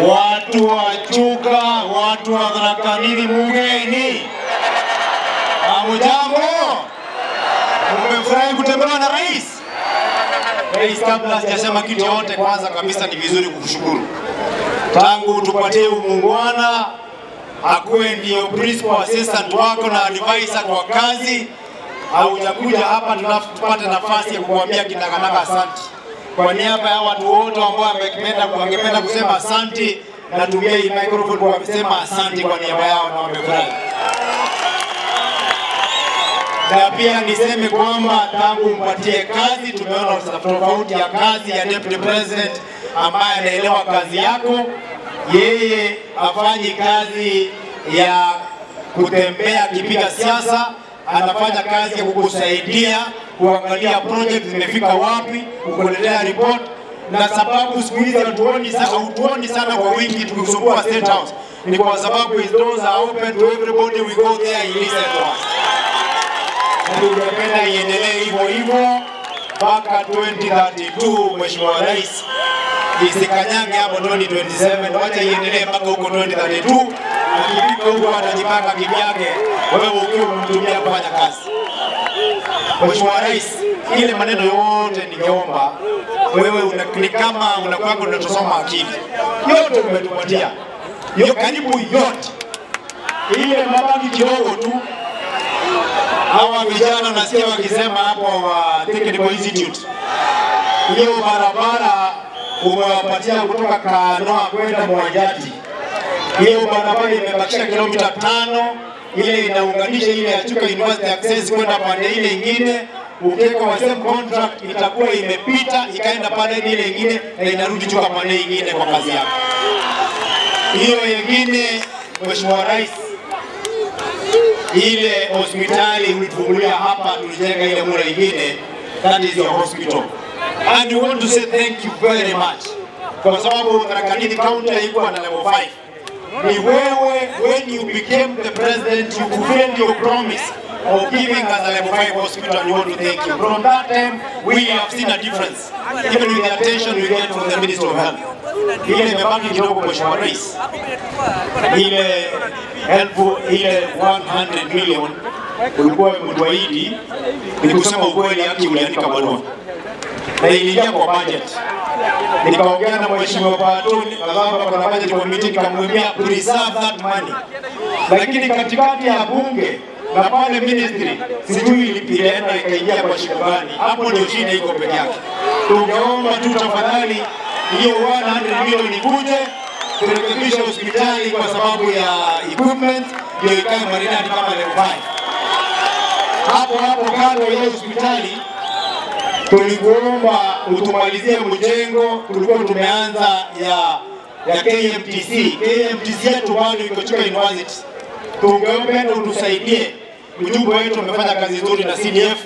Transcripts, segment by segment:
watu wa Chuka, watu wa Tharaka Nithi mugeni. Hamujambo? Mmefurahi kutembelewa na rais? Rais, kabla sijasema kitu yote, kwanza kabisa ni vizuri kukushukuru. Tangu tupatie muungwana, akuwe ndio principal assistant wako na advisor kwa kazi, haujakuja hapa tupate nafasi ya kukuambia kinaganaga asante. Kwa niaba ya watu wote ambao wangependa kusema asante, natumia hii microphone kwa kusema asante kwa niaba yao na wamefurahi. Na pia niseme kwamba tangu mpatie kazi tumeona tofauti ya kazi ya Deputy President ambaye anaelewa kazi yako. Yeye afanyi kazi ya kutembea akipiga siasa, anafanya kazi ya kukusaidia kuangalia project zimefika wapi, kukuletea report. Na sababu siku hizi hatuoni sana kwa wingi tukisumbua State House ni kwa sababu his doors are open to everybody, we go there and listen to us. Tungependa iendelee hivyo hivyo mpaka 2032, Mheshimiwa Rais. Isikanyange hapo 2027, wacha iendelee mpaka huko 2032. Akifika huko atajipanga kivyake, wewe ukiwa umemtumia kufanya kazi. Mheshimiwa Rais, ile maneno yote ningeomba wewe ni kama unakuwa unatosoma akili. Yote umetupatia. Hiyo karibu yote. Ile mabaki kidogo tu. Hawa vijana nasikia wakisema hapo wa Technical Institute. Hiyo barabara umewapatia kutoka Kanoa kwenda Mwajati. Hiyo barabara imebakisha kilomita 5, ile inaunganisha ile ya Chuka University Access kwenda pande ile nyingine. Ukiweka wa same contract itakuwa imepita ikaenda pande ile nyingine na inarudi Chuka pande nyingine kwa kazi yako. Hiyo nyingine, Mheshimiwa Rais, ile hospitali ulifungulia hapa tulijenga ile mura nyingine, that is your hospital. And we want to say thank you very much. Kwa sababu Tharaka Nithi County ilikuwa na level 5. Ni wewe, when you became the president, you fulfilled your promise of giving us a level 5 hospital, and we want to thank you. From that time, we have seen a difference, even with the attention we get from the Minister of Health. Ile imebaki kidogo, Mheshimiwa Rais. Ile 100 million ulikuwa umetuahidi, ni kusema ukweli haki uliandika barua. Na iliingia kwa budget. Nikaongea na Mheshimiwa Patuni, sababu kwa budget committee nikamwambia preserve that money. Lakini katikati ya bunge na pale ministry sijui ilienda ikaingia kwa shida gani. Hapo ndio shida iko peke yake. Tungeomba tu tafadhali hiyo 100 million ikuje turekebishe hospitali kwa sababu ya equipment ndio ikae maridadi kama level 5. Hapo kando ya hospitali tulikuomba utumalizie mjengo tulikuwa tumeanza ya KMTC. KMTC yetu bado iko Chuka University. Tungeomba utusaidie. Mjumbe wetu amefanya kazi nzuri na CDF,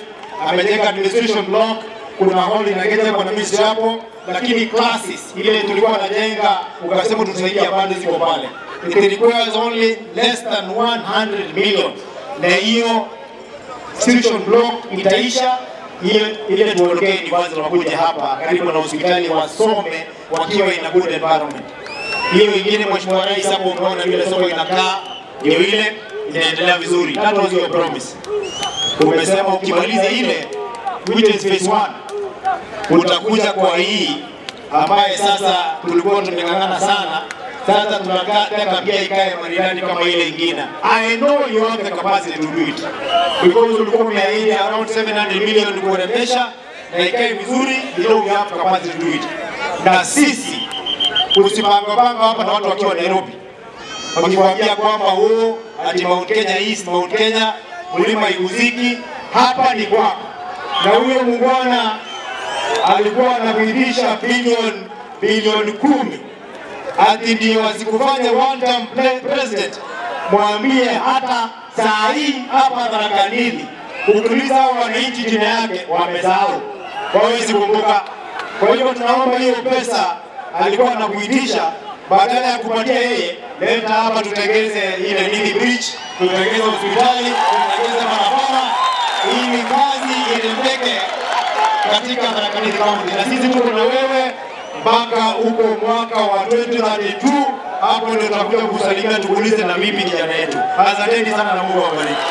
amejenga administration block, kuna hall inajenga kwa ministry hapo, lakini classes ile tulikuwa tunajenga ukasema tutusaidia bado ziko pale. It requires only less than 100 million. Na hiyo institution block itaisha. Ile tuondokee University wakuja hapa karibu na hospitali wasome wakiwa in a good environment. Hiyo ingine, Mheshimiwa Rais, hapo umeona vile soko inakaa, ndio ile inaendelea vizuri. That was your promise. Umesema ukimaliza ile which is phase 1 utakuja kwa hii ambaye sasa tulikuwa tumengangana sana. Sasa tunataka pia ikae maridadi kama ile nyingine. I know you have the capacity to do it. Because ulikuwa umeahidi around 700 million kurembesha na ikae vizuri, you know you have the capacity to do it. Na sisi usipanga hapa na watu wakiwa Nairobi. Wakiwaambia kwamba ati Mount Kenya East, Mount Kenya, Mlima Iguziki, hapa ni kwako. Na huyo muungwana alikuwa anakuidisha bilioni 10. Ati ndio asikufanya one term president. Mwambie hata saa hii hapa Tharaka Nithi utuliza wananchi jina yake wamesahau, hawezi kumbuka. Kwa hiyo tunaomba hiyo pesa alikuwa anakuitisha, badala ya kupatia yeye, leta hapa tutengeze ile Nithi Bridge, tutengeze hospitali, tutengeze barabara, ili kazi iendeke katika Tharaka Nithi County. Na sisi tuko na wewe, mpaka huko mwaka wa 2032. Hapo ndio tutakuja kusalimia tukulize na mimi kijana yetu. Asanteni sana na Mungu awabariki.